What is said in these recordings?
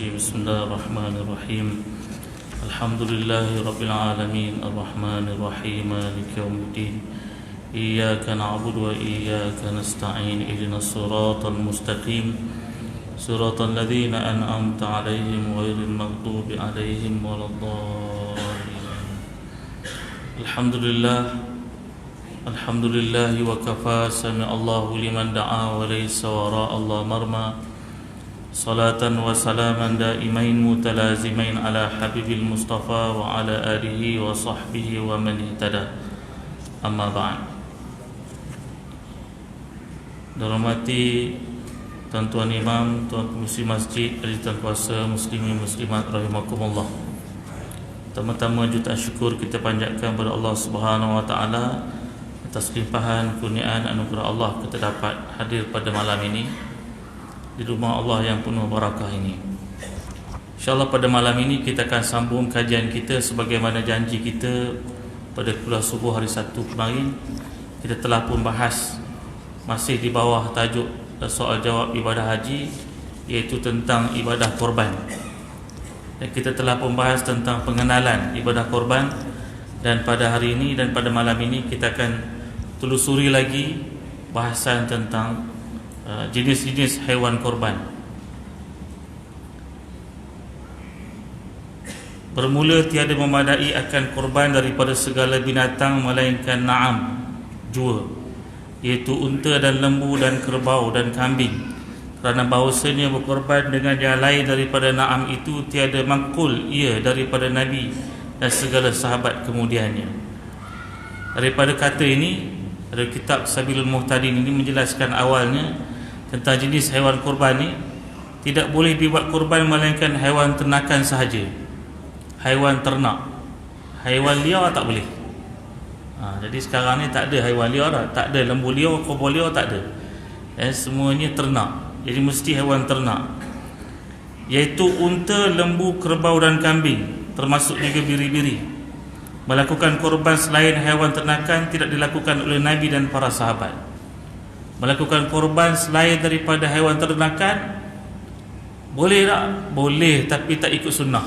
الرجيم بسم الله الرحمن الرحيم الحمد لله رب العالمين الرحمن الرحيم مالك يوم الدين إياك نعبد وإياك نستعين اهدنا الصراط المستقيم صراط الذين أنعمت عليهم غير المغضوب عليهم ولا الضالين الحمد لله وكفى سمع الله لمن دعا وليس وراء الله مرمى صلاة وسلاما دائمين متلازمين على حبيب المصطفى وعلى آله وصحبه ومن اهتدى أما بعد. Dirahmati tuan-tuan imam, tuan komisi masjid, ahli kuasa, muslimin muslimat rahimakumullah. Pertama-tama jutaan syukur kita panjatkan kepada Allah Subhanahu wa taala atas limpahan kurniaan anugerah Allah kita dapat hadir pada malam ini di rumah Allah yang penuh barakah ini. InsyaAllah pada malam ini kita akan sambung kajian kita sebagaimana janji kita pada kuliah subuh hari Sabtu kemarin. Kita telah pun bahas masih di bawah tajuk soal jawab ibadah haji, iaitu tentang ibadah korban. Dan kita telah pun bahas tentang pengenalan ibadah korban. Dan pada hari ini dan pada malam ini kita akan telusuri lagi bahasan tentang jenis-jenis haiwan korban. Bermula tiada memadai akan korban daripada segala binatang melainkan na'am, jua, iaitu unta dan lembu dan kerbau dan kambing. Kerana bahawasanya berkorban dengan yang lain daripada na'am itu tiada makul ia daripada Nabi dan segala sahabat kemudiannya. Daripada kata ini, dari kitab Sabilul Muhtadin ini menjelaskan awalnya tentang jenis haiwan korban ni tidak boleh dibuat korban melainkan haiwan ternakan sahaja. Haiwan ternak, haiwan liar tak boleh. Jadi sekarang ni tak ada haiwan liar dah. Tak ada lembu liar, kerbau liar, tak ada. Semuanya ternak. Jadi mesti haiwan ternak, iaitu unta, lembu, kerbau dan kambing, termasuk juga biri-biri. Melakukan korban selain haiwan ternakan tidak dilakukan oleh Nabi dan para sahabat. Melakukan korban selain daripada haiwan ternakan boleh tak? Boleh, tapi tak ikut sunnah.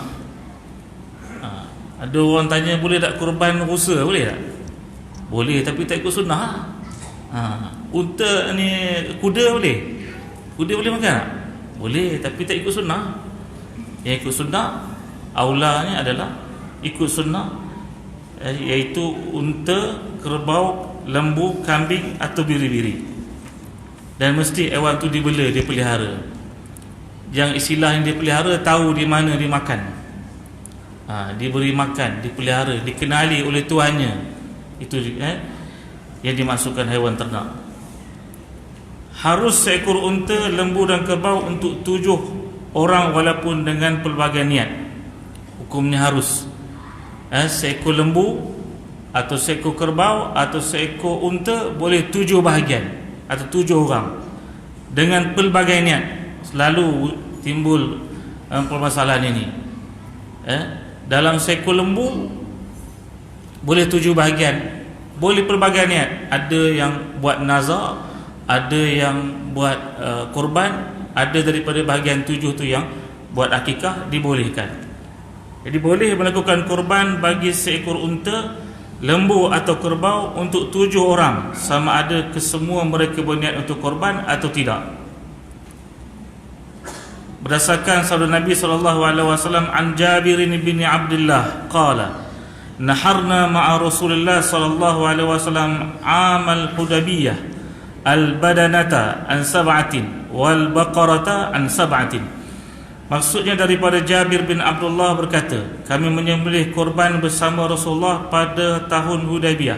Ada orang tanya boleh tak korban rusa? Boleh tak? Boleh, tapi tak ikut sunnah. Unta ni, kuda boleh? Kuda boleh makan tak? Boleh, tapi tak ikut sunnah. Yang ikut sunnah aulanya adalah ikut sunnah, iaitu unta, kerbau, lembu, kambing atau biri-biri. Dan mesti hewan tu dibela, dipelihara. Yang istilah yang dipelihara tahu di mana dimakan, diberi makan, dipelihara, dikenali oleh tuannya. Itu yang dimasukkan haiwan ternak. Harus seekor unta, lembu dan kerbau untuk 7 orang walaupun dengan pelbagai niat. Hukumnya harus seekor lembu atau seekor kerbau atau seekor unta boleh 7 bahagian atau 7 orang dengan pelbagai niat. Selalu timbul permasalahan ini. Dalam seekor lembu boleh 7 bahagian, boleh pelbagai niat. Ada yang buat nazar, ada yang buat korban, ada daripada bahagian 7 tu yang buat akikah, dibolehkan. Jadi boleh melakukan korban bagi seekor unta, lembu atau kerbau untuk 7 orang, sama ada kesemua mereka berniat untuk korban atau tidak. Berdasarkan sabda Nabi SAW an Jabir bin Abdullah qala naharna ma'a Rasulullah SAW amal Hudaybiyah al-badanata an sab'atin wal baqarata an sab'atin. Maksudnya daripada Jabir bin Abdullah berkata, kami menyembelih korban bersama Rasulullah pada tahun Hudaybiyah,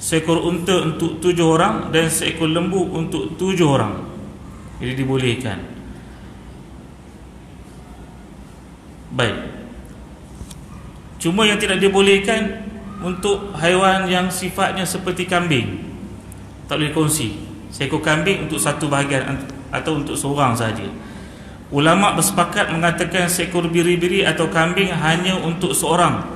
seekor unta untuk 7 orang dan seekor lembu untuk 7 orang. Jadi dibolehkan. Baik. Cuma yang tidak dibolehkan untuk haiwan yang sifatnya seperti kambing. Tak boleh kongsi. Seekor kambing untuk 1 bahagian atau untuk seorang saja. Ulama bersepakat mengatakan seekor biri-biri atau kambing hanya untuk seorang,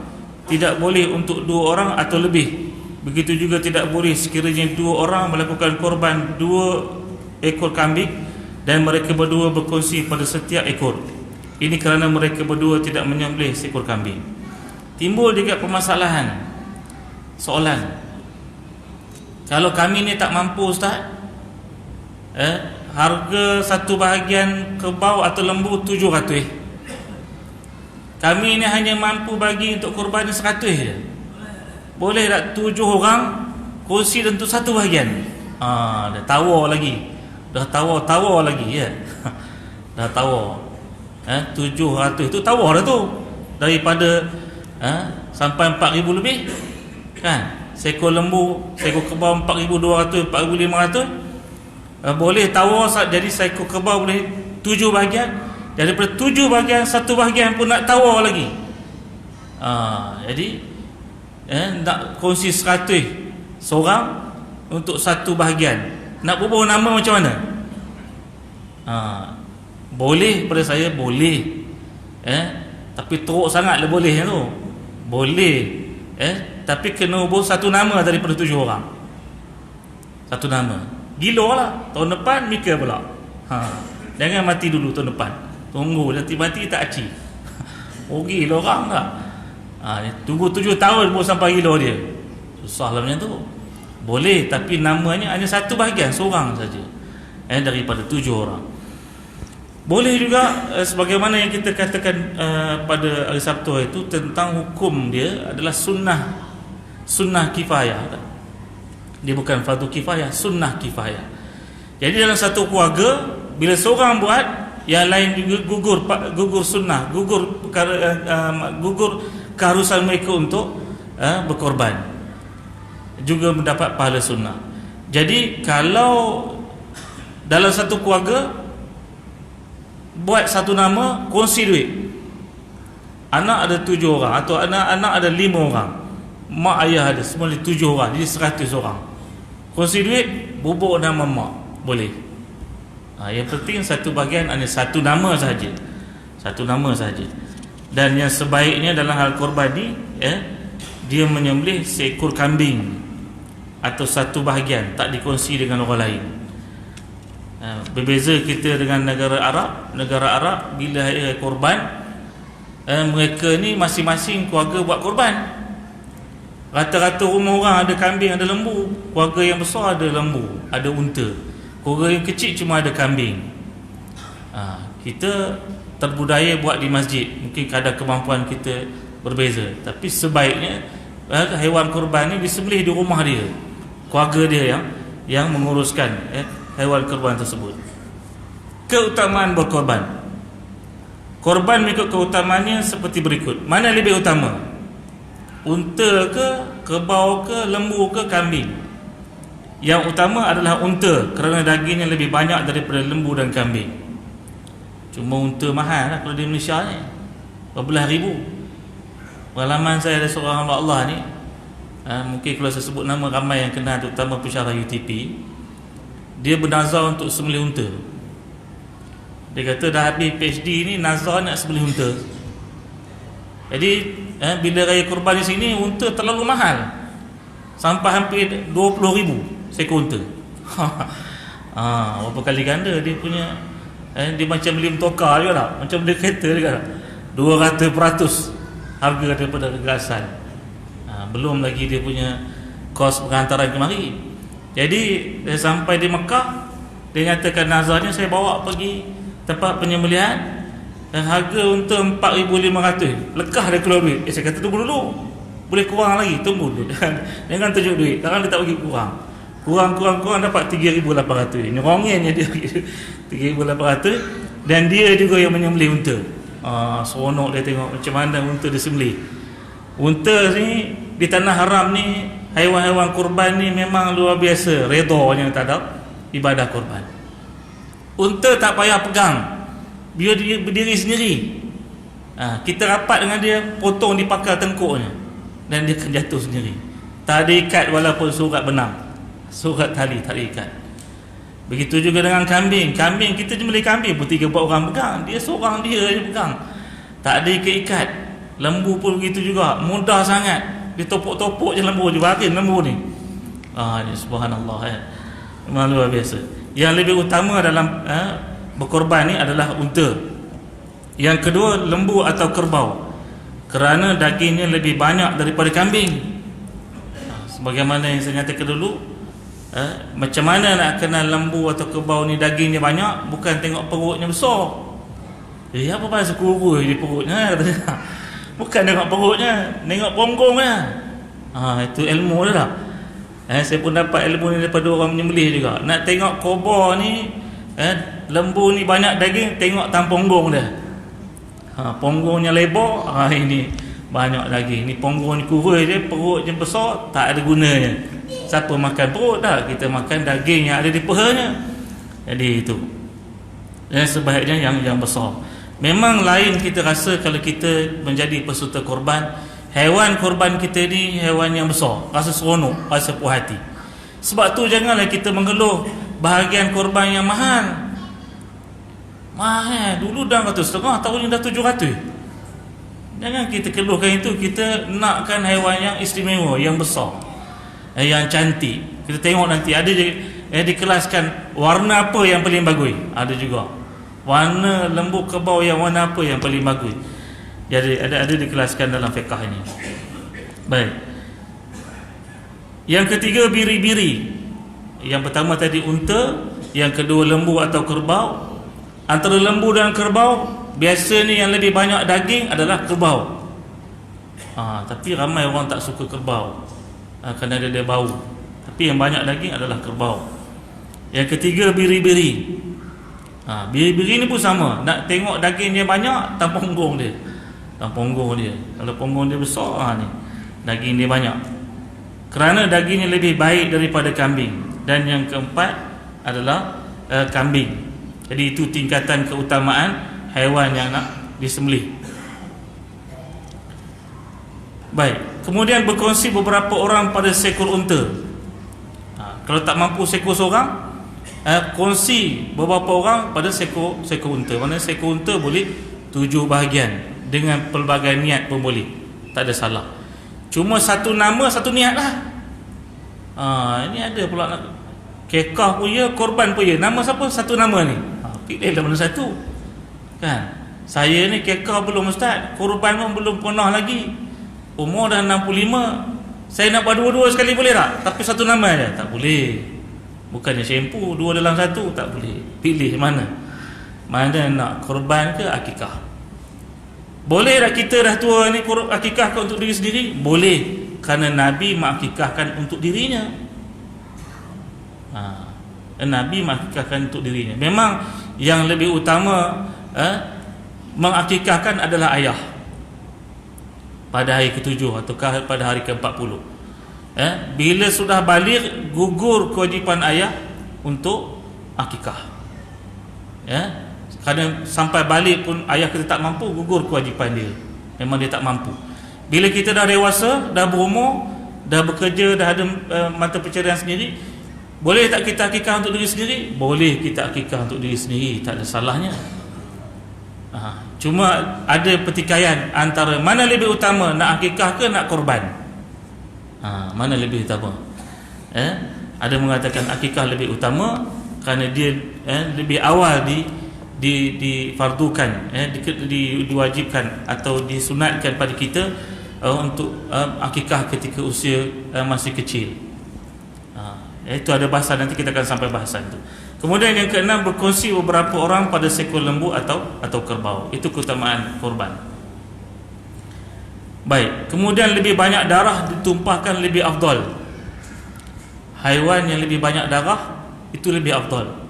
tidak boleh untuk 2 orang atau lebih. Begitu juga tidak boleh sekiranya 2 orang melakukan korban 2 ekor kambing dan mereka berdua berkongsi pada setiap ekor. Ini kerana mereka berdua tidak menyembelih seekor kambing. Timbul juga permasalahan, soalan, kalau kami ni tak mampu Ustaz, harga satu bahagian kerbau atau lembu 700, kami ni hanya mampu bagi untuk korban 100 je, boleh tak 7 orang kongsi untuk satu bahagian? Dah tawar lagi, dah tawar lagi ya. Dah tawar. 700 tu tawar dah tu, daripada sampai 4,000 lebih kan. Seekor lembu, seekor kerbau 4,200, 4,500, boleh tawar. Jadi seekor kerbau boleh 7 bahagian, daripada 7 bahagian, satu bahagian pun nak tawar lagi. Jadi nak kongsi 100 seorang untuk satu bahagian, nak berubah nama macam mana? Boleh pada saya boleh, tapi teruk sangatlah boleh tu. Boleh, tapi kena ubah satu nama daripada 7 orang. Satu nama. Gila lah, tahun depan mikir pula. Jangan mati dulu tahun depan, tunggu nanti mati tak aci. Gila orang tak? Tunggu 7 tahun pun sampai gila dia. Susah lah macam tu. Boleh, tapi namanya hanya satu bahagian, seorang saja, daripada 7 orang. Boleh juga sebagaimana yang kita katakan pada hari Sabtu itu, tentang hukum dia adalah sunnah kifayah. Dia bukan fardu kifayah, sunnah kifayah. Jadi dalam satu keluarga, bila seorang buat, yang lain juga gugur sunnah, gugur keharusan mereka untuk berkorban, juga mendapat pahala sunnah. Jadi kalau dalam satu keluarga buat satu nama, kongsi duit, anak ada 7 orang atau anak-anak ada 5 orang, mak ayah ada semua 7 orang, jadi 100 orang, kongsi duit, bubuk nama mak, boleh. Yang penting satu bahagian hanya satu nama saja, satu nama saja. Dan yang sebaiknya dalam hal korban ni, dia menyembelih seekor kambing atau satu bahagian, tak dikongsi dengan orang lain. Berbeza kita dengan negara Arab. Negara Arab bila hari korban, mereka ni masing-masing keluarga buat korban. Rata-rata rumah orang ada kambing, ada lembu. Keluarga yang besar ada lembu, ada unta. Keluarga yang kecil cuma ada kambing. Kita terbudaya buat di masjid, mungkin kadar kemampuan kita berbeza, tapi sebaiknya haiwan korban ni disembelih di rumah dia, keluarga dia yang menguruskan haiwan korban tersebut. Keutamaan berkorban. Korban mengikut keutamaannya seperti berikut. Mana lebih utama? Unta ke, kerbau ke, lembu ke, kambing? Yang utama adalah unta, kerana dagingnya lebih banyak daripada lembu dan kambing. Cuma unta mahal lah kalau di Malaysia ni, berbelas ribu. Pengalaman saya ada seorang hamba Allah ni, mungkin kalau saya sebut nama ramai yang kenal, terutama pensyarah UTP. Dia bernazar untuk sembelih unta. Dia kata dah habis PhD ni, nazar nak sembelih unta. Jadi bila raya korban di sini, unta terlalu mahal, sampai hampir 20,000 seekor unta. Berapa kali ganda dia punya, dia macam beli motorcar juga tak, macam beli kereta juga tak, 200% harga daripada harga asal. Belum lagi dia punya kos penghantaran kemari. Jadi sampai di Mekah, dia nyatakan nazarnya, saya bawa pergi tempat penyembelihan, harga unta 4,500. Lekah dia keluar duit. Saya kata tunggu dulu, boleh kurang lagi, tunggu dulu. Jangan tunjuk duit, sekarang dia tak bagi kurang. Kurang dapat 3,800. Nyerongin dia 3,800. Dan dia juga yang menyembelih unta. Seronok dia tengok macam mana unta disembelih. Unta ni di tanah haram ni, haiwan-haiwan kurban ni memang luar biasa redanya terhadap ibadah kurban. Unta tak payah pegang, dia berdiri sendiri. Kita rapat dengan dia, potong di pakar tengkuknya, dan dia akan jatuh sendiri. Tak ada ikat walaupun surat benang, surat tali tak ada ikat. Begitu juga dengan kambing. Kambing kita jembelih kambing pun 3-4 orang pegang, dia seorang dia je pegang, tak ada ikat. Lembu pun begitu juga, mudah sangat. Dia topok-topok je lembu je, barin lembu ni. Subhanallah, memang luar biasa. Yang lebih utama dalam berkorban ni adalah unta. Yang kedua, lembu atau kerbau, kerana dagingnya lebih banyak daripada kambing. Sebagaimana yang saya nyatakan dulu, macam mana nak kenal lembu atau kerbau ni dagingnya banyak? Bukan tengok perutnya besar. Apa pasal kurus di perutnya? Bukan tengok perutnya, tengok ponggongnya. Itu ilmu dah. Saya pun dapat ilmu ni daripada orang menyembelih juga. Nak tengok kobra ni, lembu ni banyak daging, tengok tan ponggong dia. Ponggongnya lebar, ini banyak daging. Ni ponggong ni kurus je, perut je besar, tak ada gunanya. Siapa makan perut dah? Kita makan daging yang ada di pahanya. Jadi itu. Yang sebaiknya yang besar. Memang lain kita rasa kalau kita menjadi peserta korban. Haiwan korban kita ni haiwan yang besar, rasa seronok, rasa puas hati. Sebab tu janganlah kita mengeluh bahagian korban yang mahal. Mahal, dulu dah 100.5, tahun ni dah 700. Jangan kita keluhkan itu. Kita nakkan haiwan yang istimewa, yang besar, yang cantik. Kita tengok nanti ada je dikelaskan warna apa yang paling bagus. Ada juga warna lembu kerbau yang warna apa yang paling bagus. Jadi ada dikelaskan dalam fiqh ini. Baik. Yang ketiga, biri-biri. Yang pertama tadi unta, yang kedua lembu atau kerbau. Antara lembu dan kerbau, biasa ni yang lebih banyak daging adalah kerbau. Tapi ramai orang tak suka kerbau, kerana dia bau. Tapi yang banyak daging adalah kerbau. Yang ketiga, biri-biri. Biri-biri ni pun sama. Nak tengok daging dia banyak, tan ponggong dia. Tan ponggong dia. Kalau ponggong dia besar, ni daging dia banyak. Kerana dagingnya lebih baik daripada kambing. Dan yang keempat adalah kambing. Jadi itu tingkatan keutamaan haiwan yang nak disembelih. Baik. Kemudian berkongsi beberapa orang pada seekor unta. Kalau tak mampu seekor seorang, kongsi beberapa orang pada seekor unta. Maksudnya seekor unta boleh 7 bahagian. Dengan pelbagai niat pun boleh, tak ada salah. Cuma satu nama, satu niat lah. Ini ada pula nak kekah pun ya, korban pun ya. Nama siapa? Satu nama ni. Pilihlah mana satu. Kan? Saya ni kekah belum ustaz, korban pun belum pernah lagi. Umur dah 65. Saya nak buat dua-dua sekali boleh tak? Tapi satu nama je. Tak boleh. Bukannya shampoo, 2 dalam 1, tak boleh. Pilih mana. Mana nak korban ke akikah? Boleh tak kita dah tua ni akikahkan untuk diri sendiri? Boleh. Kerana Nabi mengakikahkan untuk dirinya. Nabi mengakikahkan untuk dirinya. Memang yang lebih utama mengakikahkan adalah ayah pada hari ke-7 atau pada hari ke-40. Bila sudah balik, gugur kewajipan ayah untuk akikah. Kadang sampai balik pun ayah kita tak mampu, gugur kewajipan dia. Memang dia tak mampu. Bila kita dah dewasa, dah berumur, dah bekerja, dah ada mata pencaharian sendiri, boleh tak kita akikah untuk diri sendiri? Boleh kita akikah untuk diri sendiri, tak ada salahnya. Cuma ada pertikaian antara mana lebih utama, nak akikah ke nak korban. Mana lebih utama? Ada mengatakan akikah lebih utama kerana dia lebih awal difardukan, diwajibkan atau disunatkan pada kita untuk akikah ketika usia masih kecil. Itu ada bahasan, nanti kita akan sampai bahasan itu. Kemudian yang keenam, berkongsi beberapa orang pada seekor lembu atau kerbau. Itu keutamaan korban. Baik, kemudian lebih banyak darah ditumpahkan lebih afdal. Haiwan yang lebih banyak darah itu lebih afdal.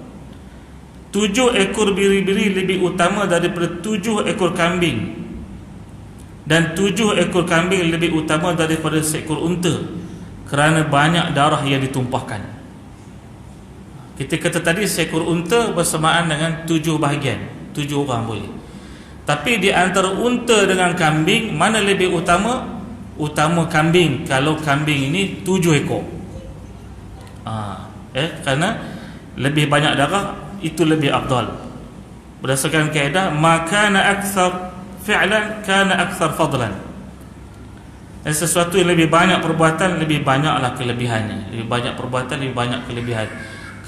7 ekor biri-biri lebih utama daripada 7 ekor kambing. Dan 7 ekor kambing lebih utama daripada seekor unta, kerana banyak darah yang ditumpahkan. Kita kata tadi seekor unta bersamaan dengan 7 bahagian, 7 orang boleh. Tapi di antara unta dengan kambing, mana lebih utama? Utama kambing. Kalau kambing ini 7 ekor. Kerana lebih banyak darah, itu lebih afdal. Berdasarkan kaedah, makana akthar fi'lan kana akthar fadlan. Sesuatu yang lebih banyak perbuatan, lebih banyaklah kelebihannya. Lebih banyak perbuatan, lebih banyak kelebihan.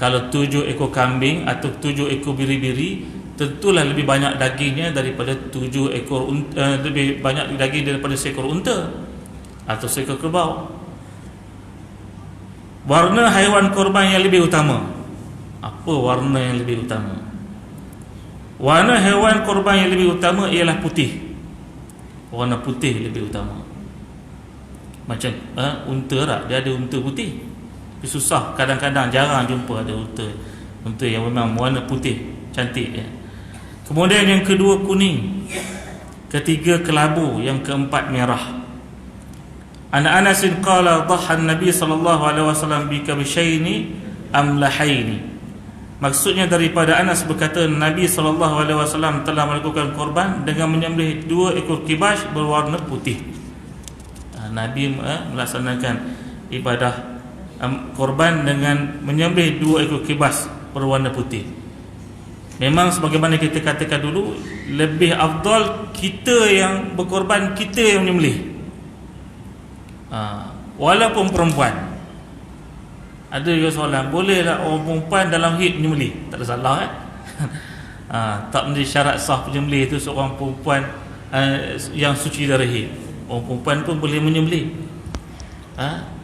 Kalau 7 ekor kambing atau 7 ekor biri-biri, tentulah lebih banyak dagingnya daripada 7 ekor lebih banyak daging daripada seekor unta atau seekor kerbau. Warna haiwan korban yang lebih utama. Apa warna yang lebih utama? Warna haiwan korban yang lebih utama ialah putih. Warna putih lebih utama. Macam unta tak? Dia ada unta putih. Tapi susah, kadang-kadang jarang jumpa ada unta yang memang warna putih, cantik ya. Kemudian yang kedua kuning, ketiga kelabu, yang keempat merah. Ana Anas qala dhaha an-nabi sallallahu alaihi wasallam bi kabshaini amlahaini. Maksudnya daripada Anas berkata Nabi sallallahu alaihi wasallam telah melakukan korban dengan menyembelih 2 ekor kibas berwarna putih. Nabi melaksanakan ibadah korban dengan menyembelih 2 ekor kibas berwarna putih. Memang sebagaimana kita katakan dulu, lebih afdal kita yang berkorban, kita yang menyembelih. Walaupun perempuan. Ada juga soalan, bolehlah orang perempuan dalam haid menyembelih? Tak ada salah kan? Tak menjadi syarat sah penyembelih itu seorang perempuan yang suci dari haid. Orang perempuan pun boleh menyembelih.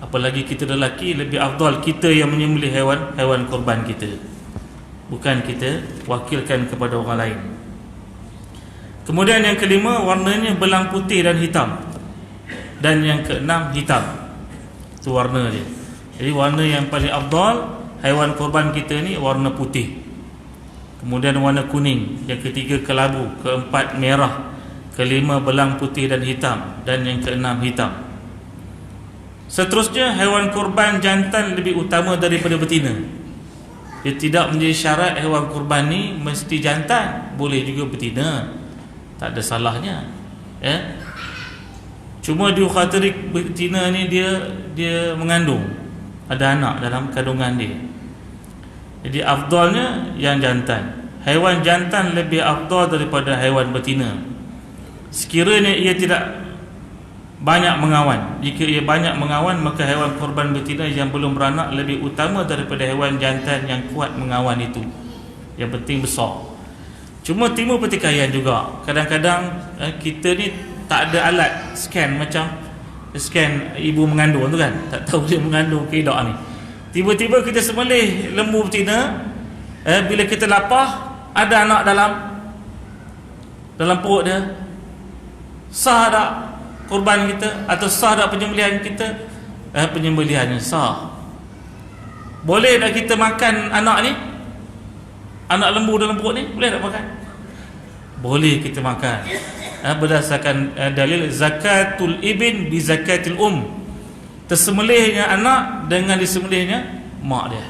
Apalagi kita lelaki, lebih afdal kita yang menyembelih haiwan korban kita, bukan kita wakilkan kepada orang lain. Kemudian yang kelima, warnanya belang putih dan hitam. Dan yang keenam, hitam. Itu warna dia. Jadi warna yang paling afdal haiwan korban kita ni warna putih. Kemudian warna kuning, yang ketiga kelabu, keempat merah, kelima belang putih dan hitam, dan yang keenam hitam. Seterusnya, haiwan korban jantan lebih utama daripada betina. Dia tidak menjadi syarat haiwan korban ni mesti jantan, boleh juga betina, tak ada salahnya ya. Cuma dikhawatir betina ni dia mengandung, ada anak dalam kandungan dia. Jadi afdalnya yang jantan. Haiwan jantan lebih afdal daripada haiwan betina sekiranya ia tidak banyak mengawan. Jika ia banyak mengawan, maka haiwan korban betina yang belum beranak lebih utama daripada haiwan jantan yang kuat mengawan itu. Yang penting besar. Cuma timbul pertikaian juga. Kadang-kadang kita ni tak ada alat scan macam scan ibu mengandung tu kan, tak tahu dia mengandung ke tak ni. Tiba-tiba kita sembelih lembu betina, bila kita lapar ada anak dalam perut dia, sah tak korban kita atau sah tak penyembelihan kita? Penyembelihannya sah. Boleh tak kita makan anak ni, anak lembu dalam perut ni? Boleh tak makan? Boleh kita makan. Berdasarkan dalil zakatul ibn bi zakatil tersembelihnya anak dengan disembelihnya mak dia.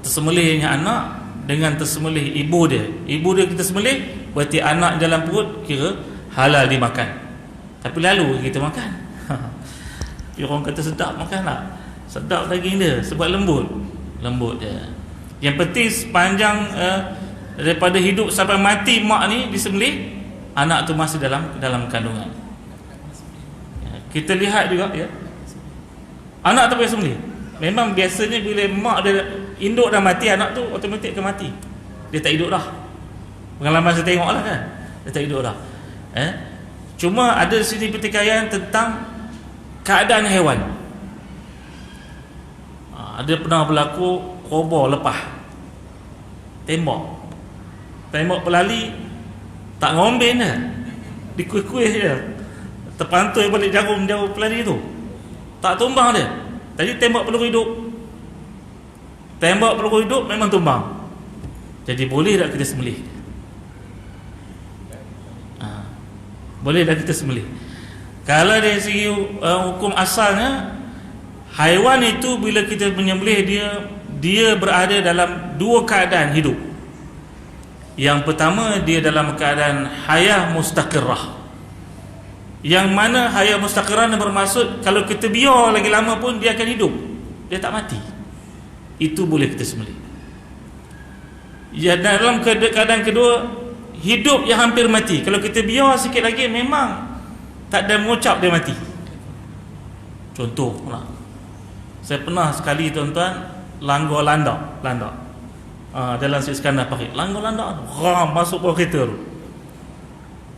Tersembelihnya anak dengan tersembelih ibu dia. Ibu dia kita sembelih, berarti anak dalam perut kira halal dimakan. Tapi lalu kita makan. Orang kata sedap makan tak? Sedap daging dia sebab lembut dia. Yang penting sepanjang daripada hidup sampai mati mak ni disembelih, anak tu masih dalam kandungan. Kita lihat juga ya, anak tu boleh sembelih. Memang biasanya bila mak dia induk dah mati, anak tu automatik akan mati. Dia tak hidup dah. Pengalaman saya tengok lah kan, dia tak hidup dah. Cuma ada di sini pertikaian tentang keadaan haiwan. Ada pernah berlaku robot lepas tembak pelali, tak ngombin dah, dikuih-kuih je, terpantui balik jarum jauh pelali tu, tak tumbang dia. Tadi tembak peluru hidup memang tumbang. Jadi boleh tak kita sembelih? Boleh tak kita sembelih? Kalau dari segi hukum asalnya, haiwan itu bila kita menyembelih dia berada dalam 2 keadaan hidup. Yang pertama, dia dalam keadaan hayah mustaqirrah. Yang mana hayah mustaqirrah bermaksud kalau kita biar lagi lama pun dia akan hidup, dia tak mati. Itu boleh kita sembelih. Ya, dalam keadaan kedua, hidup yang hampir mati. Kalau kita biar sikit lagi, memang tak ada mengucap dia mati. Contoh, saya pernah sekali tuan-tuan langgar landak. Jalan Sri Iskandar pakai langgar landak tu, masuk bawah kereta tu.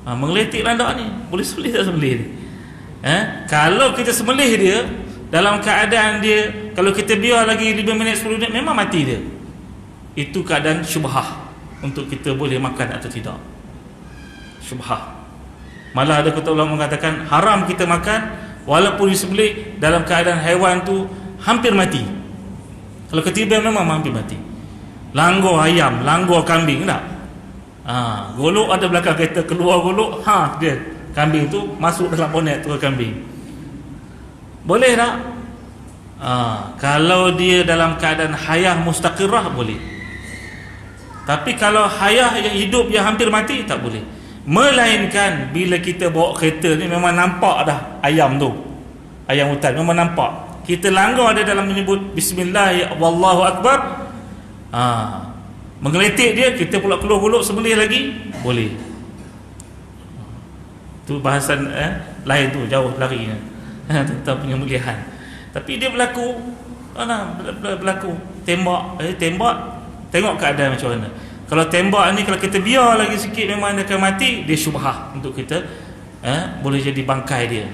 Menggeletik landak ni, boleh sembelih tak sembelih ni? Kalau kita sembelih dia dalam keadaan dia, kalau kita biar lagi 5 minit 10 minit, memang mati dia. Itu keadaan syubhah untuk kita boleh makan atau tidak. Syubhah. Malah ada kata ulama mengatakan haram kita makan walaupun disembelih dalam keadaan haiwan tu hampir mati. Kalau ketiban memang hampir mati. Langgar ayam, langgar kambing tak? Golok ada belakang kereta, keluar golok, dia kambing tu masuk dalam bonet tu kambing. Boleh tak? Kalau dia dalam keadaan hayah mustaqirah boleh. Tapi kalau hayah yang hidup yang hampir mati tak boleh. Melainkan bila kita bawa kereta ni memang nampak dah ayam tu, ayam hutan memang nampak. Kita langgar dia dalam menyebut bismillah wallahu akbar, menggeletik dia, kita pula keluar golok sembelih lagi, boleh. Tu bahasan lain tu, jauh lari tentang penyembelihan. Tapi dia berlaku tembak, tengok keadaan macam mana. Kalau tembak ni, kalau kita biar lagi sikit memang dia akan mati, dia syubhah untuk kita boleh jadi bangkai dia.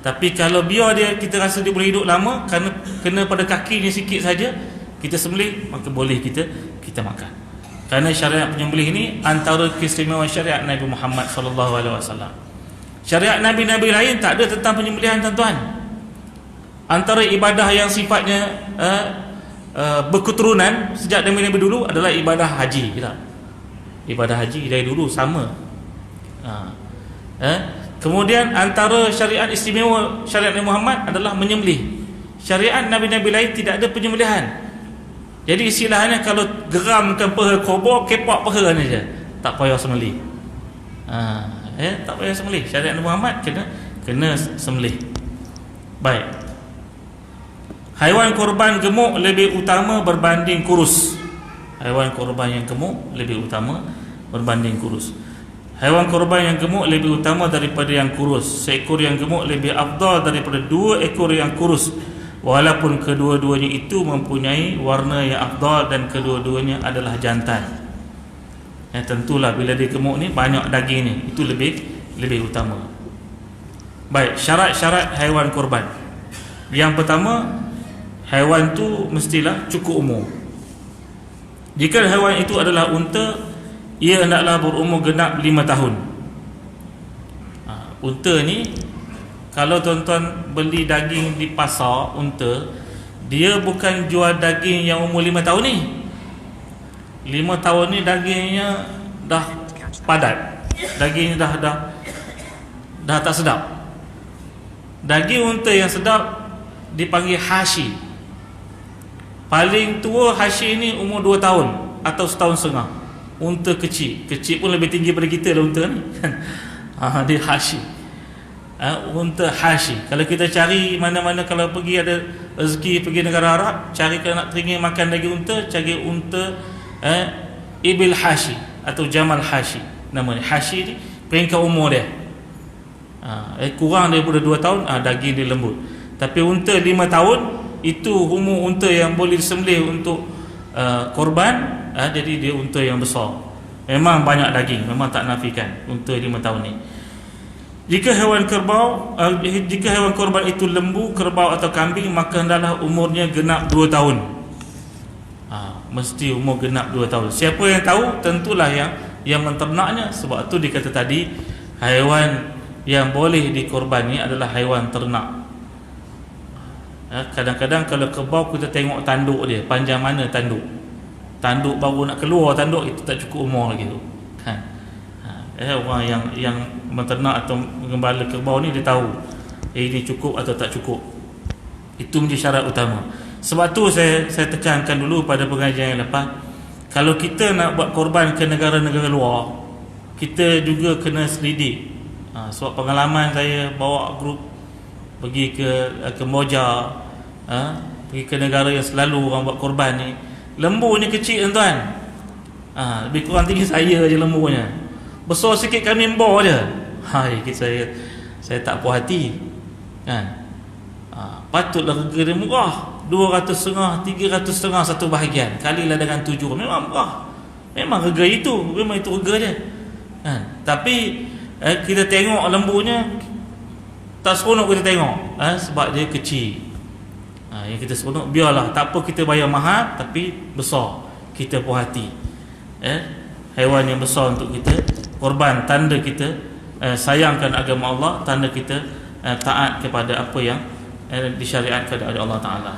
Tapi kalau biar dia, kita rasa dia boleh hidup lama, kerana kena pada kakinya sikit saja, kita sembelih, maka boleh kita makan. Kerana syariat penyembelih ini antara keistimewaan syariat Nabi Muhammad SAW. Syariat Nabi-Nabi lain tak ada tentang penyembelihan, tuan-tuan. Antara ibadah yang sifatnya berketurunan sejak Nabi-Nabi dulu adalah ibadah haji. Ibadah haji dari dulu sama. Kemudian antara syariat istimewa syariat Nabi Muhammad adalah menyembelih. Syariat Nabi-Nabi lain tidak ada penyembelihan. Jadi istilahnya kalau geramkan peha korban, kepak peha ni je, tak payah sembelih. Tak payah sembelih. Syariat Nabi Muhammad kena sembelih. Baik. Haiwan korban gemuk lebih utama berbanding kurus. Haiwan korban yang gemuk lebih utama berbanding kurus. Haiwan korban yang gemuk lebih utama daripada yang kurus. Seekor yang gemuk lebih afdal daripada 2 ekor yang kurus, walaupun kedua-duanya itu mempunyai warna yang afdal dan kedua-duanya adalah jantan. Tentulah bila dia gemuk ni banyak daging ni, itu lebih utama. Baik, syarat-syarat haiwan korban. Yang pertama, haiwan tu mestilah cukup umur. Jika haiwan itu adalah unta, ia hendaklah berumur genap 5 tahun. Unta ni, kalau tuan-tuan beli daging di pasar unta, dia bukan jual daging yang umur 5 tahun ni. 5 tahun ni dagingnya dah padat, dagingnya dah tak sedap. Daging unta yang sedap dipanggil hashi. Paling tua hashi ni umur 2 tahun atau 1 tahun setengah. Unta kecil pun lebih tinggi daripada kita lah unta ni. Dia hashi. Unta hashi. Kalau kita cari mana-mana, kalau pergi ada rezeki pergi negara Arab, cari kalau nak teringin makan daging unta, cari unta ibil hashi atau jamal hashi. Namanya hashi ni peringkat umur dia. Kurang daripada 2 tahun, daging dia lembut. Tapi unta 5 tahun itu umur unta yang boleh disembelih untuk korban. Jadi dia unta yang besar. Memang banyak daging, memang tak nafikan unta 5 tahun ni. Jika hewan korban itu lembu, kerbau atau kambing, maka hendaklah umurnya genap 2 tahun. Mesti umur genap 2 tahun. Siapa yang tahu? Tentulah yang menternaknya. Sebab tu dikata tadi, haiwan yang boleh dikorban ni adalah haiwan ternak. Kadang-kadang kalau kerbau kita tengok tanduk dia, panjang mana tanduk. Tanduk baru nak keluar tanduk, itu tak cukup umur lagi tu. Orang yang menternak atau mengembala kerbau ni, dia tahu ini cukup atau tak cukup. Itu menjadi syarat utama. Sebab tu saya tekankan dulu pada pengajian yang lepas, kalau kita nak buat korban ke negara-negara luar, kita juga kena selidik. Sebab pengalaman saya bawa grup pergi ke Kemboja, pergi ke negara yang selalu orang buat korban ni, lembunya kecil tuan-tuan, lebih kurang tinggi saya je lembunya, besar sikit kami embor je. Saya tak puas hati kan. Patutlah harga dia murah, 200 setengah, 300 setengah satu bahagian, kalilah dengan 7, memang murah. Memang harga itu, memang itu harga dia. Tapi kita tengok lembunya tak seronok kita tengok, sebab dia kecil. Yang kita seronok, biarlah, tak apa kita bayar mahal tapi besar, kita puas hati. Haiwan yang besar untuk kita korban, tanda kita sayangkan agama Allah, tanda kita taat kepada apa yang disyariatkan oleh Allah Ta'ala.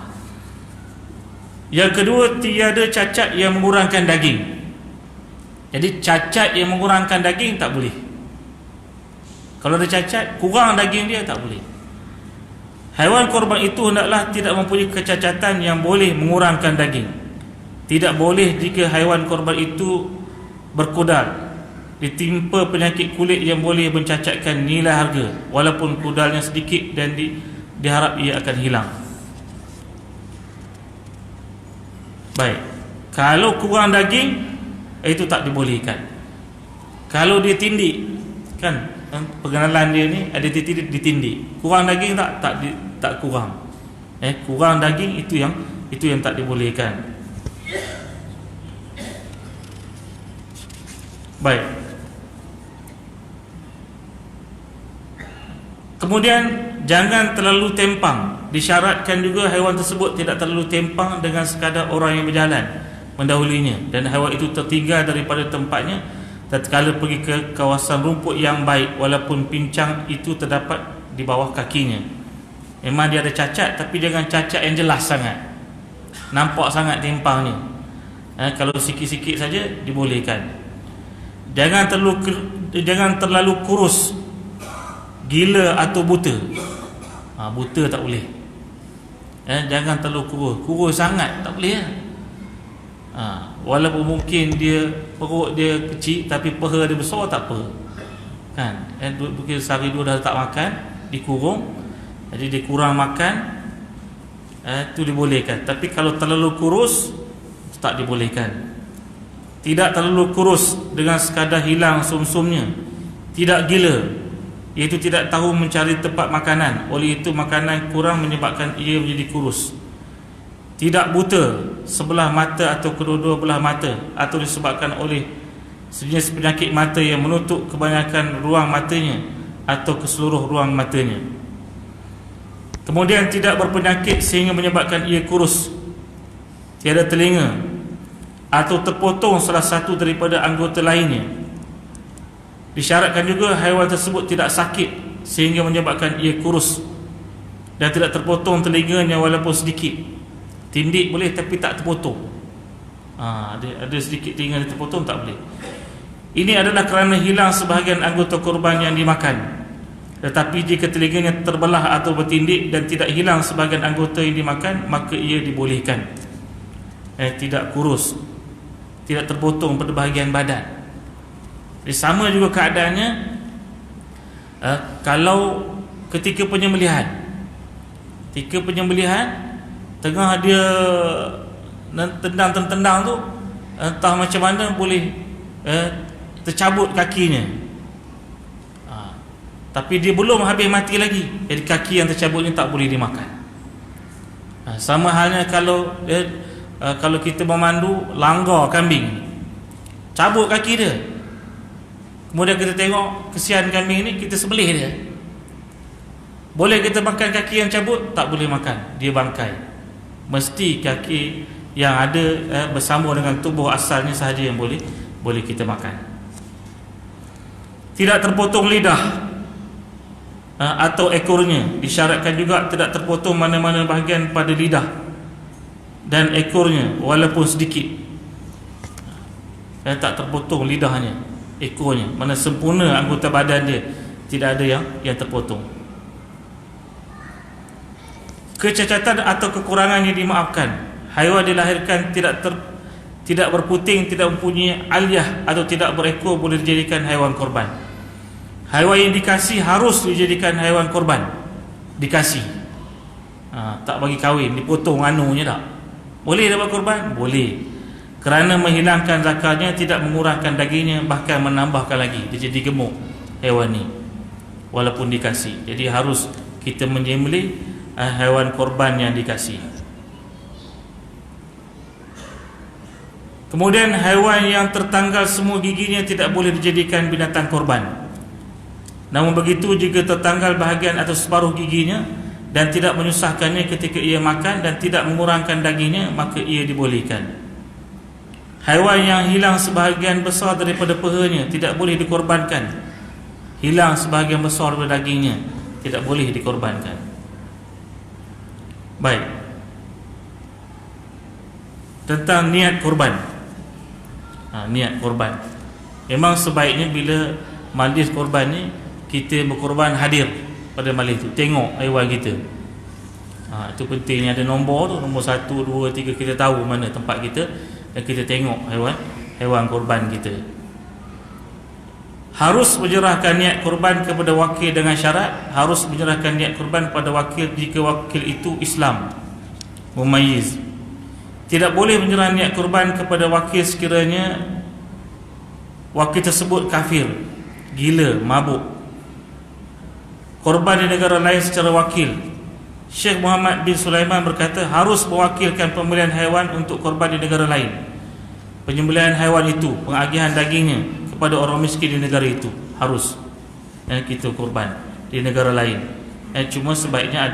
Yang kedua, tiada cacat yang mengurangkan daging. Jadi cacat yang mengurangkan daging tak boleh. Kalau ada cacat, kurang daging dia, tak boleh. Haiwan korban itu hendaklah tidak mempunyai kecacatan yang boleh mengurangkan daging. Tidak boleh jika haiwan korban itu berkudal, ditimpa penyakit kulit yang boleh mencacatkan nilai harga, walaupun kudalnya sedikit dan diharap ia akan hilang. Baik, kalau kurang daging, itu tak dibolehkan. Kalau dia tindik, kan pengenalan dia ni ada ditindik, kurang daging tak kurang. Kurang daging itu yang tak dibolehkan. Baik. Kemudian jangan terlalu tempang. Disyaratkan juga haiwan tersebut tidak terlalu tempang dengan sekadar orang yang berjalan mendahulinya, dan haiwan itu tertinggal daripada tempatnya tatkala pergi ke kawasan rumput yang baik, walaupun pincang itu terdapat di bawah kakinya. Memang dia ada cacat, tapi jangan cacat yang jelas sangat, nampak sangat timpangnya. Kalau sikit-sikit saja dibolehkan. Jangan terlalu kurus, gila atau buta. Buta tak boleh. Jangan terlalu kurus sangat, tak boleh. Walaupun mungkin dia perut dia kecil tapi paha dia besar, tak apa. Kan? Mungkin sehari dua dah tak makan, dikurung, jadi dia kurang makan, itu dibolehkan. Tapi kalau terlalu kurus, tak dibolehkan. Tidak terlalu kurus dengan sekadar hilang sumsumnya. Tidak gila, iaitu tidak tahu mencari tempat makanan, oleh itu makanan kurang menyebabkan ia menjadi kurus. Tidak buta sebelah mata atau kedua-dua belah mata, atau disebabkan oleh sejenis penyakit mata yang menutup kebanyakan ruang matanya atau keseluruh ruang matanya. Kemudian tidak berpenyakit sehingga menyebabkan ia kurus. Tiada telinga atau terpotong salah satu daripada anggota lainnya. Disyaratkan juga haiwan tersebut tidak sakit sehingga menyebabkan ia kurus, dan tidak terpotong telinganya walaupun sedikit. Tindik boleh tapi tak terpotong. Ada sedikit telinga yang terpotong, tak boleh. Ini adalah kerana hilang sebahagian anggota korban yang dimakan. Tetapi jika telinganya terbelah atau bertindik dan tidak hilang sebahagian anggota yang dimakan, maka ia dibolehkan. Tidak kurus, tidak terpotong pada bahagian badan. Jadi sama juga keadaannya kalau ketika penyembelihan. Ketika penyembelihan, tengah dia tendang tu, entah macam mana boleh tercabut kakinya. Tapi dia belum habis mati lagi, jadi kaki yang tercabut ni tak boleh dimakan. Sama halnya kalau kita memandu langgar kambing, cabut kaki dia, kemudian kita tengok kesian kambing ni, kita sembelih dia. Boleh kita makan kaki yang cabut? Tak boleh makan, dia bangkai. Mesti kaki yang ada bersama dengan tubuh asalnya sahaja yang boleh kita makan. Tidak terpotong lidah atau ekornya. Disyaratkan juga tidak terpotong mana-mana bahagian pada lidah dan ekornya walaupun sedikit. Tak terpotong lidahnya, ekornya, mana sempurna anggota badan dia, tidak ada yang terpotong. Kecacatan atau kekurangan yang dimaafkan. Haiwan dilahirkan tidak berputing, tidak mempunyai aliyah atau tidak berekor boleh dijadikan haiwan korban. Haiwan yang dikasih harus dijadikan haiwan korban. Dikasih, tak bagi kahwin, dipotong anunya tak. Boleh dapat korban? Boleh. Kerana menghilangkan zakarnya, tidak mengurangkan dagingnya, bahkan menambahkan lagi, dia jadi gemuk haiwan ni walaupun dikasih. Jadi harus kita menyembelih haiwan korban yang dikasih. Kemudian haiwan yang tertanggal semua giginya tidak boleh dijadikan binatang korban. Namun begitu, jika tertanggal bahagian atau separuh giginya dan tidak menyusahkannya ketika ia makan dan tidak mengurangkan dagingnya, maka ia dibolehkan. Haiwan yang hilang sebahagian besar daripada pahanya tidak boleh dikorbankan. Hilang sebahagian besar daripada dagingnya tidak boleh dikorbankan. Baik. Tentang niat korban. Niat korban. Memang sebaiknya bila majlis korban ni, kita berkorban hadir pada majlis tu, tengok haiwan kita. Itu pentingnya, ada nombor tu, nombor 1, 2, 3, kita tahu mana tempat kita dan kita tengok haiwan korban kita. Harus menyerahkan niat korban kepada wakil dengan syarat harus menyerahkan niat korban pada wakil jika wakil itu Islam mumayyiz. Tidak boleh menyerah niat korban kepada wakil sekiranya wakil tersebut kafir, gila, mabuk. Korban di negara lain secara wakil. Syekh Muhammad bin Sulaiman berkata, harus mewakilkan pembelian haiwan untuk korban di negara lain. Penyembelihan haiwan itu, pengagihan dagingnya kepada orang miskin di negara itu harus kita korban di negara lain. Cuma sebaiknya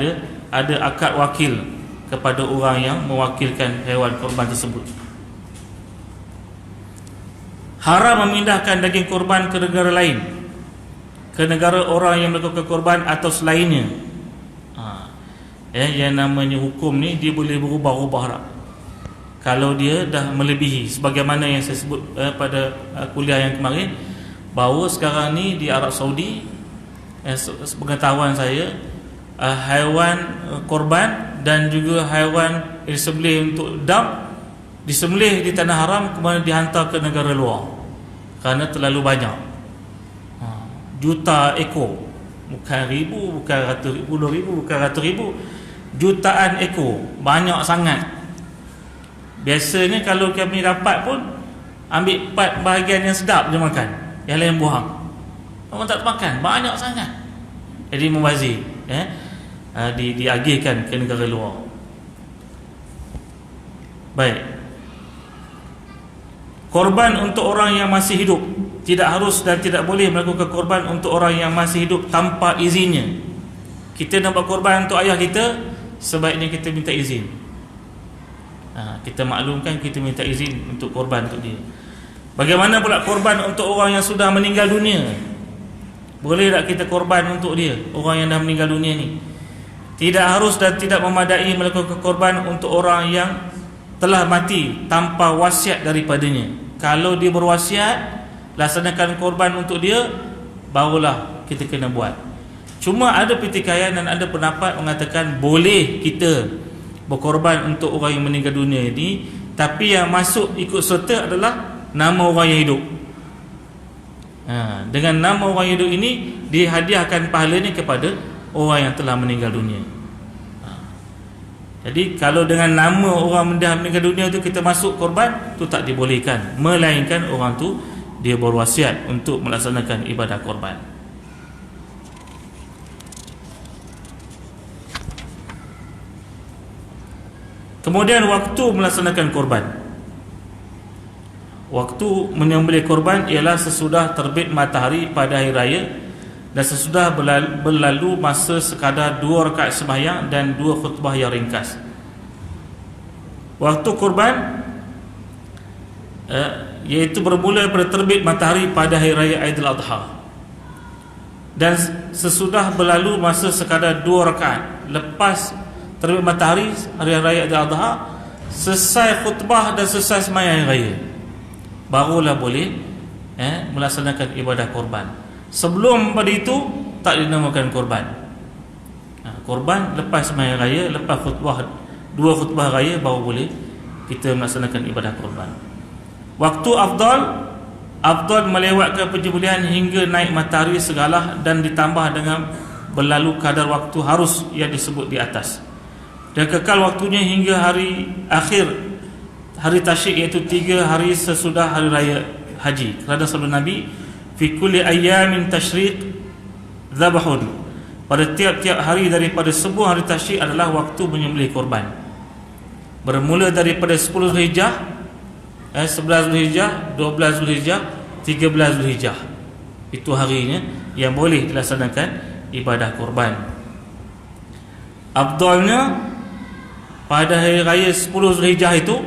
ada akad wakil kepada orang yang mewakilkan haiwan korban tersebut. Haram memindahkan daging korban ke negara lain, ke negara orang yang melakukan korban atau selainnya. Yang namanya hukum ni dia boleh berubah-ubah tak? Kalau dia dah melebihi, sebagaimana yang saya sebut pada kuliah yang kemarin, bahawa sekarang ni di Arab Saudi, sepengetahuan saya, haiwan korban dan juga haiwan disembelih untuk dam, disembelih di tanah haram kemudian dihantar ke negara luar kerana terlalu banyak. Juta ekor, bukan ribu, bukan ratus ribu, 2,000, bukan ratus ribu, jutaan ekor, banyak sangat. Biasanya kalau kami dapat pun ambil part bahagian yang sedap je makan, yang lain buang. Orang tak makan, banyak sangat. Jadi membazir, diagihkan ke negara luar. Baik. Korban untuk orang yang masih hidup. Tidak harus dan tidak boleh melakukan korban untuk orang yang masih hidup tanpa izinnya. Kita nak buat korban untuk ayah kita, sebaiknya kita minta izin. Kita maklumkan, kita minta izin untuk korban untuk dia. Bagaimana pula korban untuk orang yang sudah meninggal dunia? Boleh tak kita korban untuk dia, orang yang dah meninggal dunia ni? Tidak harus dan tidak memadai melakukan korban untuk orang yang telah mati tanpa wasiat daripadanya. Kalau dia berwasiat, laksanakan korban untuk dia, barulah kita kena buat. Cuma ada pertikaian dan ada pendapat mengatakan boleh kita berkorban untuk orang yang meninggal dunia ini, tapi yang masuk ikut serta adalah nama orang yang hidup. Dengan nama orang yang hidup ini, dihadiahkan pahalanya kepada orang yang telah meninggal dunia. Jadi kalau dengan nama orang yang meninggal dunia itu kita masuk korban, itu tak dibolehkan, melainkan orang tu dia berwasiat untuk melaksanakan ibadah korban. Kemudian waktu melaksanakan korban. Waktu menyembelih korban ialah sesudah terbit matahari pada hari raya dan sesudah berlalu masa sekadar 2 rakaat sembahyang dan 2 khutbah yang ringkas. Waktu korban iaitu bermula pada terbit matahari pada hari raya Aidiladha dan sesudah berlalu masa sekadar 2 rakaat lepas terbit matahari hari raya Aidiladha, selesai khutbah dan selesai sembahyang raya, barulah boleh melaksanakan ibadah korban. Sebelum pada itu tak dinamakan korban. Korban lepas sembahyang raya, lepas khutbah, 2 khutbah raya, baru boleh kita melaksanakan ibadah korban. Waktu afdal melewatkan penyembelihan hingga naik matahari segala dan ditambah dengan berlalu kadar waktu harus yang disebut di atas, dan kekal waktunya hingga hari akhir hari tasyrik, iaitu 3 hari sesudah hari raya haji. Kerana sabda Nabi, fi kulli ayyamin tasyrik dhabhun, pada tiap-tiap hari daripada sebuah hari tasyrik adalah waktu menyembelih korban. Bermula daripada 10 Zulhijjah 11 Zulhijjah, 12 Zulhijjah, 13 Zulhijjah. Itu harinya yang boleh dilaksanakan ibadah kurban. Afdalnya pada hari raya 10 Zulhijjah itu,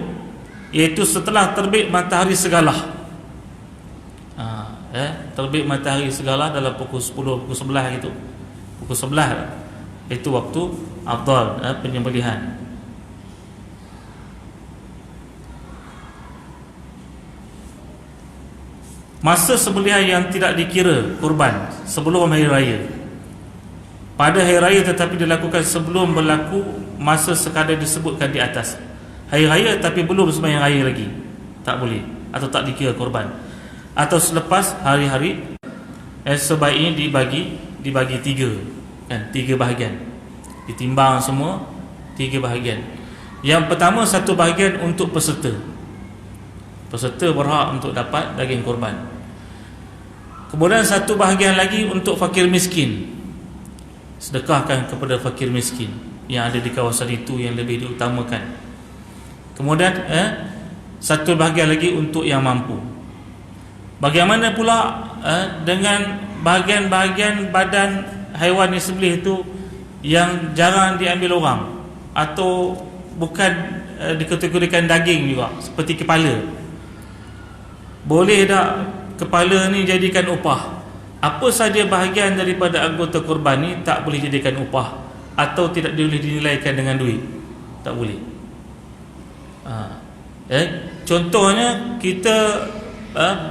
iaitu setelah terbit matahari segala. Terbit matahari segala dalam pukul 10, pukul 11 gitu. Pukul 11 itu waktu afdal penyembelihan. Masa sembelihan yang tidak dikira kurban sebelum hari raya. Pada hari raya tetapi dilakukan sebelum berlaku masa sekadar disebutkan di atas. Hari raya tapi belum sembahyang raya lagi, tak boleh atau tak dikira kurban. Atau selepas hari-hari, sebaiknya dibagi tiga, kan, tiga bahagian. Ditimbang semua tiga bahagian. Yang pertama, satu bahagian untuk peserta. Peserta berhak untuk dapat daging kurban. Kemudian satu bahagian lagi untuk fakir miskin. Sedekahkan kepada fakir miskin yang ada di kawasan itu yang lebih diutamakan. Kemudian satu bahagian lagi untuk yang mampu. Bagaimana pula dengan bahagian-bahagian badan haiwan disembelih itu yang jarang diambil orang atau bukan dikategorikan daging juga, seperti kepala? Boleh tak kepala ni jadikan upah? Apa saja bahagian daripada anggota kurban ni tak boleh jadikan upah atau tidak boleh dinilaikan dengan duit? Tak boleh. Contohnya kita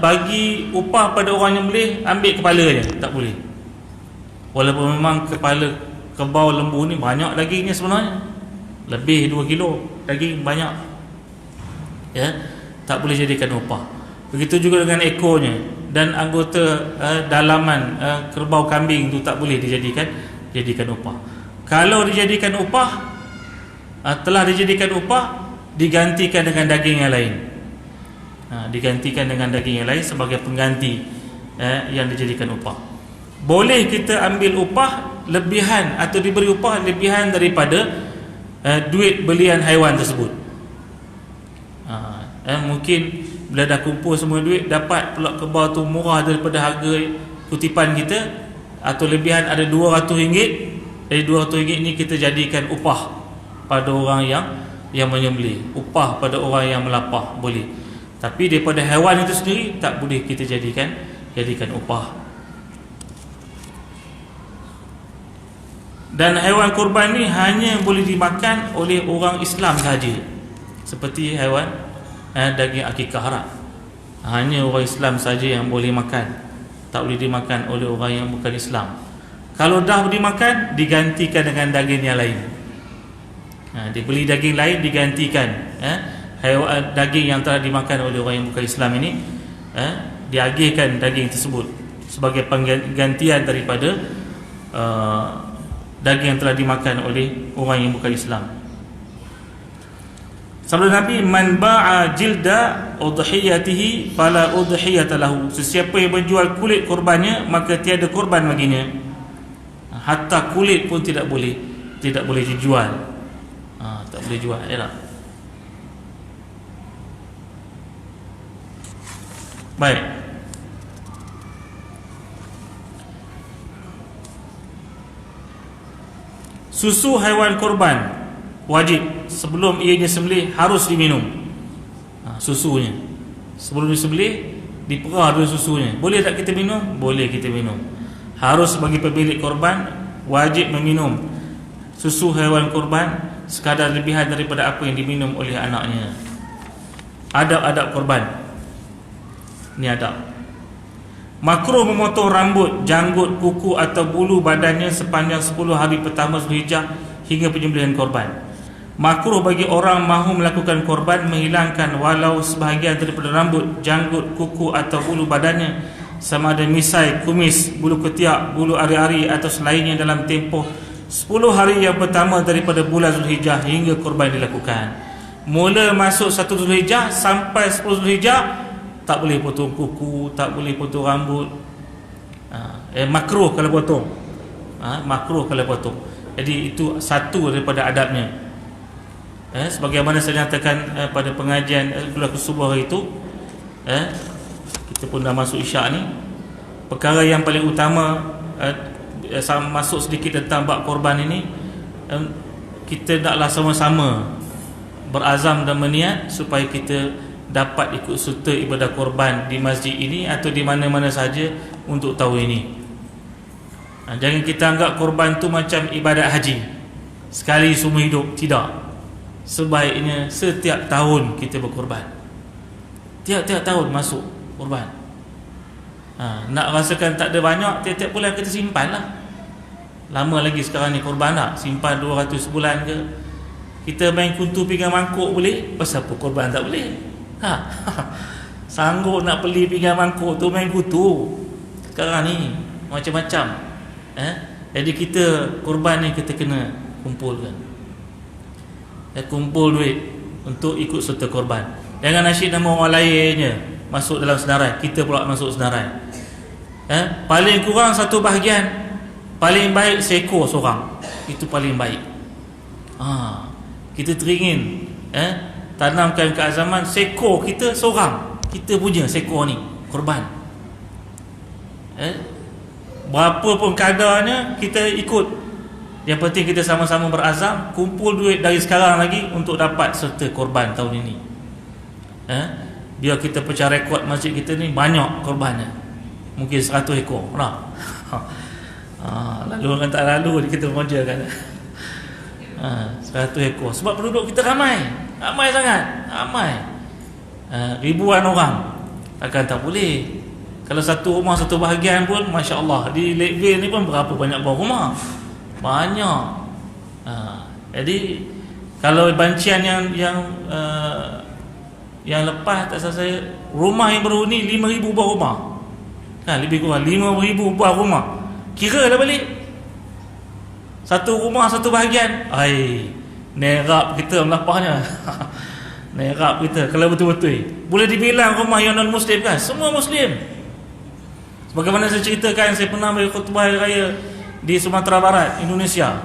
bagi upah pada orang yang boleh ambil kepalanya, tak boleh. Walaupun memang kepala kerbau lembu ni banyak dagingnya sebenarnya, lebih 2 kilo daging, banyak, tak boleh jadikan upah. Begitu juga dengan ekornya dan anggota dalaman kerbau kambing itu tak boleh dijadikan upah. Kalau dijadikan upah, telah dijadikan upah, digantikan dengan daging yang lain. Digantikan dengan daging yang lain sebagai pengganti yang dijadikan upah. Boleh kita ambil upah lebihan atau diberi upah lebihan daripada duit belian haiwan tersebut. Mungkin bila dah kumpul semua duit, dapat pula kerbau tu murah daripada harga kutipan kita, atau lebihan ada RM200. Dari RM200 ni kita jadikan upah pada orang yang menyembelih, upah pada orang yang melapah, boleh. Tapi daripada haiwan itu sendiri tak boleh kita jadikan upah. Dan haiwan kurban ni hanya boleh dimakan oleh orang Islam sahaja. Seperti haiwan daging akikah haram, hanya orang Islam saja yang boleh makan, tak boleh dimakan oleh orang yang bukan Islam. Kalau dah dimakan, digantikan dengan daging yang lain. Dibeli daging lain, digantikan haiwan daging yang telah dimakan oleh orang yang bukan Islam ini, diagihkan daging tersebut sebagai penggantian daripada daging yang telah dimakan oleh orang yang bukan Islam. Sabda Nabi, man ba'a jilda udhiyatihi fala udhiyata lahu. Sesiapa yang menjual kulit kurbannya, maka tiada kurban baginya. Hatta kulit pun tidak boleh dijual. Tak boleh jual, yalah. Baik. Susu haiwan kurban wajib sebelum ianya sembelih harus diminum. Susunya sebelum disembelih diperah dulu susunya. Boleh tak kita minum? Boleh kita minum. Harus bagi pemilik korban wajib meminum susu haiwan kurban sekadar lebihan daripada apa yang diminum oleh anaknya. Adab-adab korban. Ini adab. Makruh memotong rambut, janggut, kuku atau bulu badannya sepanjang 10 hari pertama Zulhijjah hingga penyembelihan korban. Makruh bagi orang mahu melakukan korban menghilangkan walau sebahagian daripada rambut, janggut, kuku atau bulu badannya, sama ada misai, kumis, bulu ketiak, bulu ari-ari atau selainnya dalam tempoh 10 hari yang pertama daripada bulan Zulhijjah hingga korban dilakukan. Mula masuk 1 Zulhijjah sampai 10 Zulhijjah tak boleh potong kuku, tak boleh potong rambut. Makruh kalau potong. Makruh kalau potong. Jadi itu satu daripada adabnya. Sebagaimana saya nyatakan pada pengajian kuliah subuh itu, kita pun dah masuk isyak ni. Perkara yang paling utama masuk sedikit tentang bab korban ini, kita naklah sama-sama berazam dan berniat supaya kita dapat ikut serta ibadah korban di masjid ini atau di mana-mana saja untuk tahun ini. Jangan kita anggap korban tu macam ibadat haji sekali seumur hidup. Tidak. Sebaiknya setiap tahun kita berkorban. Tiap-tiap tahun masuk korban. Nak rasakan tak ada banyak, tiap-tiap bulan kita simpan lah. Lama lagi sekarang ni korban tak? Simpan 200 bulan ke? Kita main kuntu pinggan mangkuk boleh? Pasal apa korban tak boleh? Sanggup nak beli pinggan mangkuk tu main kutu. Sekarang ni macam-macam. Jadi kita korban ni kita kena kumpulkan. Kumpul duit untuk ikut serta korban. Jangan nasyid nama orang lainnya masuk dalam senarai, kita pula masuk senarai. Paling kurang satu bahagian, paling baik seekor seorang. Itu paling baik. Kita teringin tanamkan keazaman seekor kita seorang. Kita punya seekor ni korban. Berapa pun kadarnya kita ikut. Yang penting kita sama-sama berazam, kumpul duit dari sekarang lagi untuk dapat serta korban tahun ini. Biar kita pecah rekod masjid kita ni banyak korbannya. Mungkin 100 ekor lah. Lalu orang tak lalu kita mengajarkan 100 ekor. Sebab penduduk kita ramai sangat, ramai. Ribuan orang. Takkan tak boleh. Kalau satu rumah satu bahagian pun, Masya Allah. Di Lakeville ni pun berapa banyak buah rumah. Banyak. Jadi kalau bancian yang lepas tak salah saya, rumah yang berhuni 5,000 buah rumah. Lebih kurang 5,000 buah rumah. Kira dah balik. Satu rumah satu bahagian. Nerap kita melapahnya. Nerap kita kalau betul-betul. Boleh dibilang rumah yang non muslim kan? Semua muslim. Sebagaimana saya ceritakan, saya pernah bagi khutbah hari raya di Sumatera Barat, Indonesia.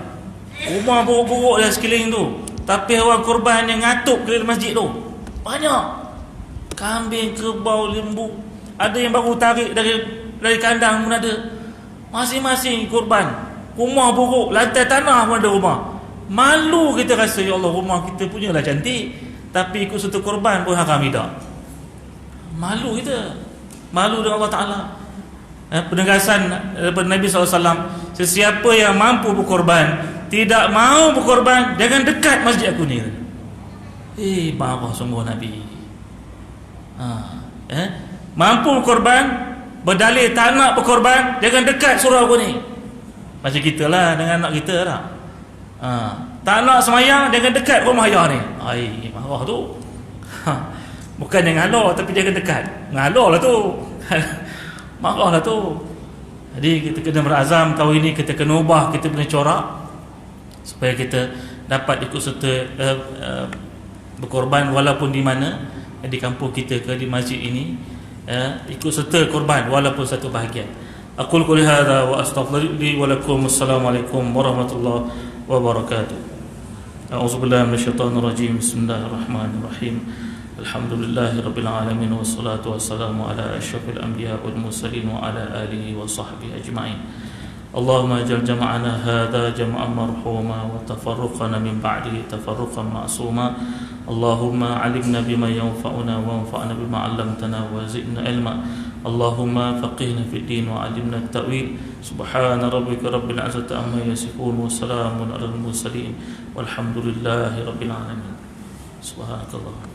Rumah buruk-buruk dah sekeliling tu, tapi orang korban yang ngatuk ke masjid tu banyak. Kambing, kerbau, lembu. Ada yang baru tarik dari kandang pun ada. Masing-masing korban. Rumah buruk, lantai tanah pun ada rumah. Malu kita rasa, ya Allah, rumah kita punyalah cantik, tapi ikut satu korban pun haram tidak. Malu kita. Malu dengan Allah Ta'ala. Penegasan daripada Nabi SAW, sesiapa yang mampu berkorban, tidak mau berkorban, jangan dekat masjid aku ni. Marah sungguh Nabi. Mampu berkorban, berdalih tak nak berkorban, jangan dekat surau aku ni. Macam kita lah dengan anak kita lah. Tak nak semayang, jangan dekat rumah ayah ni. Marah tu. Bukan yang ngalor, tapi jangan dekat. Ngalor lah tu. Marahlah tu. Jadi kita kena berazam tahun ini, kita kena ubah kita punya corak supaya kita dapat ikut serta berkorban walaupun di mana, di kampung kita ke di masjid ini, ikut serta korban walaupun satu bahagian. Aqul qouli hadza wa astaghfirullahi wa lakum. Assalamualaikum warahmatullahi wabarakatuh. A'udzubillahi minasyaitonir rajim. Bismillahirrahmanirrahim. Alhamdulillahi rabbil alamin, wassalatu wassalamu ala asyrafil anbiya wal mursalin wa ala alihi wa sahbihi ajma'in. Allahumma ajal jama'ana hadha jama'an marhuma wa tafarruqana min ba'dihi tafarruqan ma'suma. Allahumma alimna bima yanfa'una wa anfa'na bima 'allamtana wa zidna ilma. Allahumma faqihna fid din wa 'allimna at-ta'wil. Subhana rabbika rabbil 'izzati amma yasifun wa salamun 'alal mursalin walhamdulillahi rabbil alamin. Subhanakallah.